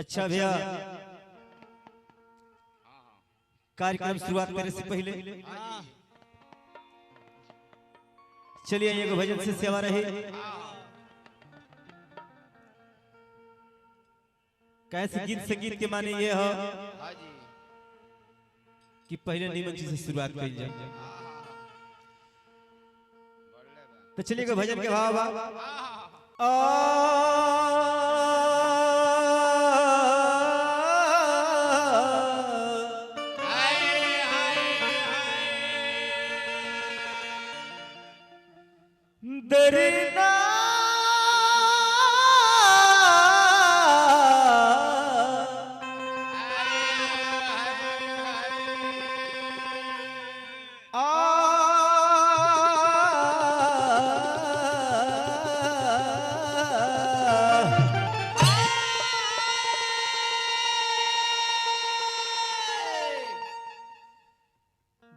अच्छा भैया कार्यक्रम शुरुआत करने से पहले चलिए एक भजन से सेवा रहे। कैसे गीत संगीत के माने ये है कि पहले निमन चीज से शुरुआत करी जाए। तो चलिए भजन के भाव दरना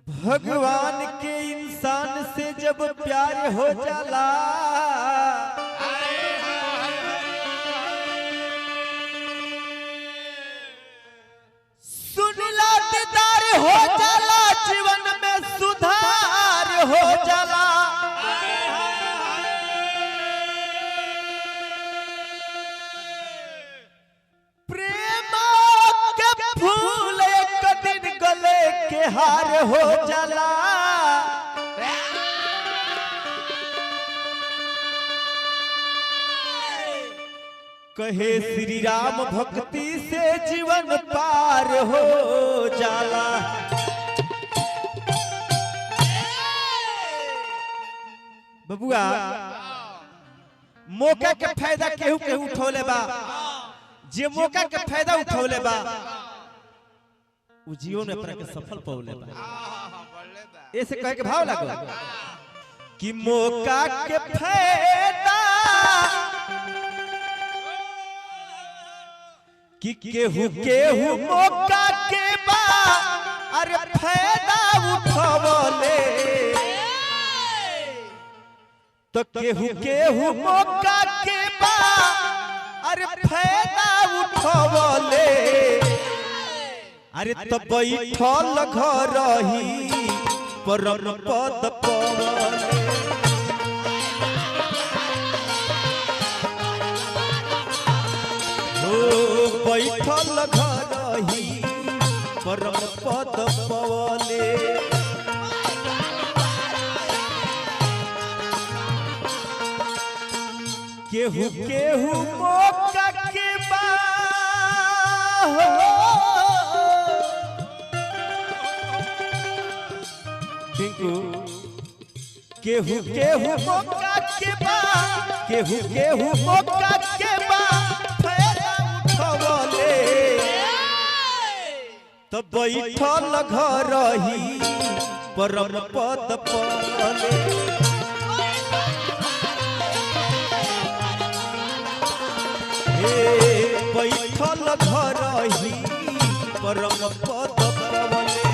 भगवान के इंसान से जब प्यार हो जाला सुनला दीदार हो जाला जीवन में सुधार हो जाला। प्रेम के फूल एक दिन गले के हार हो जाला। कहे श्री राम भक्ति से जीवन पार हो जाला। बबुआ मौका के फायदा केहू केहू उठौले बा, जे मौका के फायदा उठौले बा उ जीवन में अपना के सफल पौले बा। ऐसे कहे के भाव लागो कि मौका के फायदा कि केहू केहू मौका के बा अरे फायदा उठवले, तो केहू केहू मौका के बा अरे फायदा उठवले। अरे तो बैठल घर ही परम पद पवले। बैठल घर ही परम पद पवले। केहू केहू मौका के बा केहू केहू मौका के बा, केहू केहू मौका के बा तो बैठल घर ही परम पद पवले। बैठल घर ही परम पद पवले।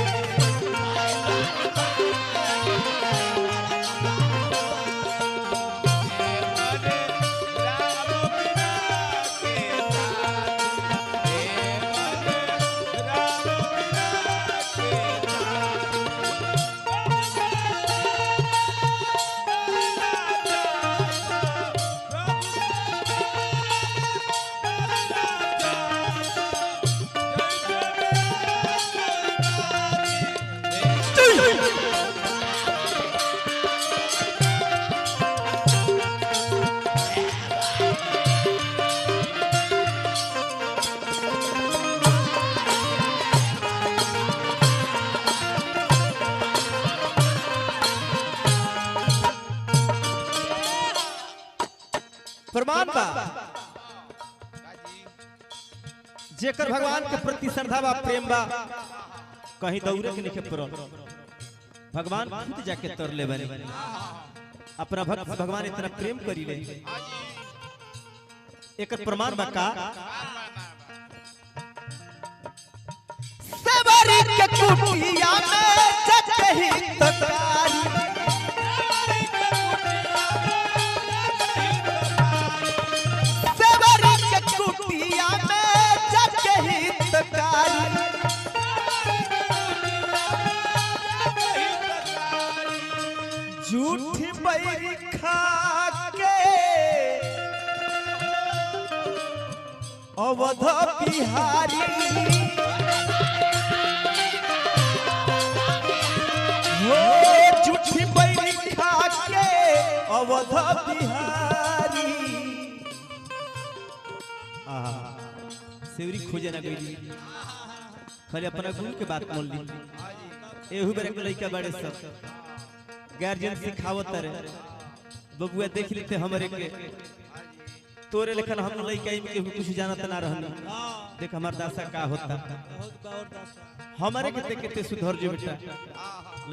प्रमाण बा जेकर भगवान के प्रति श्रद्धा बा प्रेम बा कहीं दौड़े के नहीं पड़ल। भगवान खुद जाके तर ले बने अपना भक्त भगवान इतना प्रेम करी ले। एक प्रमाण बा का सवारी के कुटिया में जगही तकारी सवारी के कुटिया में अवध बिहारी हो झूठी बैरी खा के अवध बिहारी सेवरी खोजे ना गई खाली अपना गुरु के बात मान ली एहू बेरे के लइका बड़े सब गार्जियन सिखावत रे बबुआ देख लेते हमरे के तोरे लेखन हम लइका में के कुछ जानत ना रहन देख हमर दासा का होता हमारे के देख के सुधर जो बेटा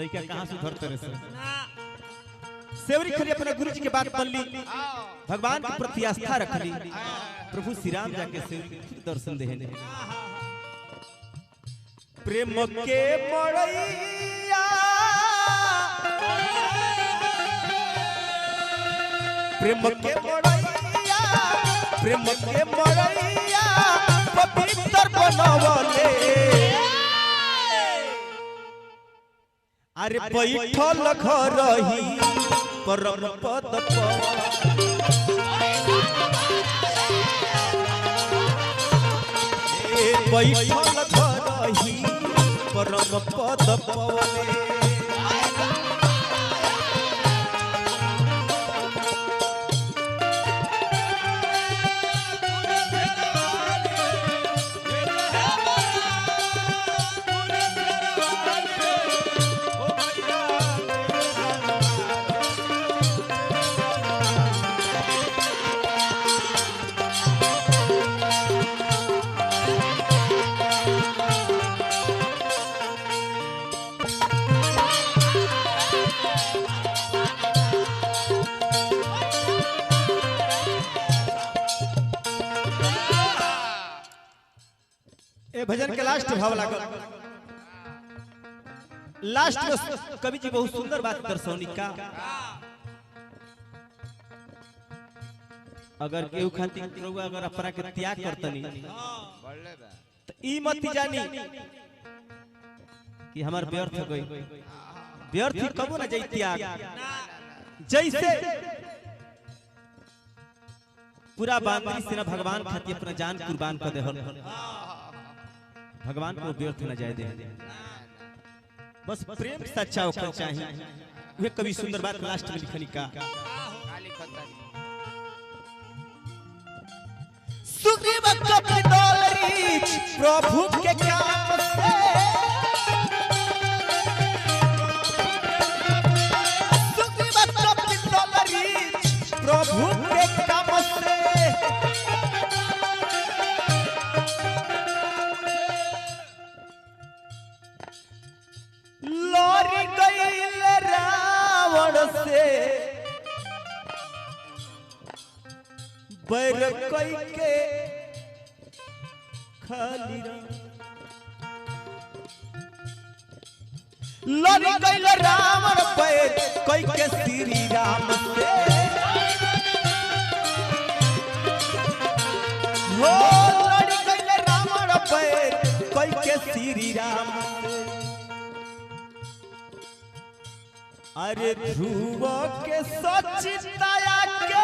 लइका कहां सुधरते रे सेवरी खाली अपना गुरुजी के बात मान ली भगवान के प्रति आस्था रख ली प्रभु श्री राम जाके सेवरी दर्शन देने प्रेम के मड़ैया प्रेम के मड़ैया प्रेम के मड़ैया पवित्र बनवले अरे बैठल घर ही परम पद बैठल घर ही परम पद पवले भजन के लास्ट भाव लागल लास्ट में कवि जी बहुत सुंदर बात दर्शौनी का अगर केहू खातिर प्रभु अगर अपना के त्याग करतनी तो ई मत जानी कि हमार व्यर्थ गई व्यर्थ कबो ना जाई त्याग जैसे पूरा बांदरी सेना भगवान खातिर अपना जान कुर्बान कर देहल भगवान को व्यर्थ न जाए दे बस प्रेम सच्चा होकर चाहिए वे कभी सुंदर बात लास्ट में लिखनी का सुग्रीव कपितल रीच प्रभु के काम से सुग्रीव कपितल रीच प्रभु के काम से लौरी गईल रावण से बैर कई के खाली लौरी गईल रावण बैर कई के श्री राम से हो लौरी गईल रावण बैर कई के श्री राम से अरे ध्रुव के सचिताया के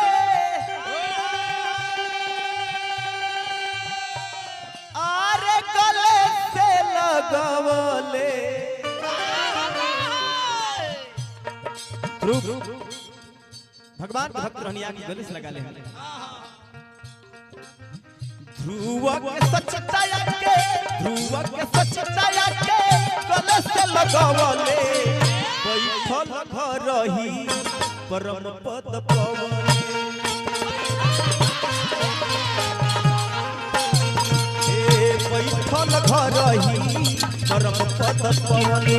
अरे गले से लगवले ध्रुव भगवान के भक्त रहनिया की गले से लगा ले ध्रुव के सचिताया के गले से लगवले बैठल घर ही परम पद पवने बैठल घर ही परम पद पवने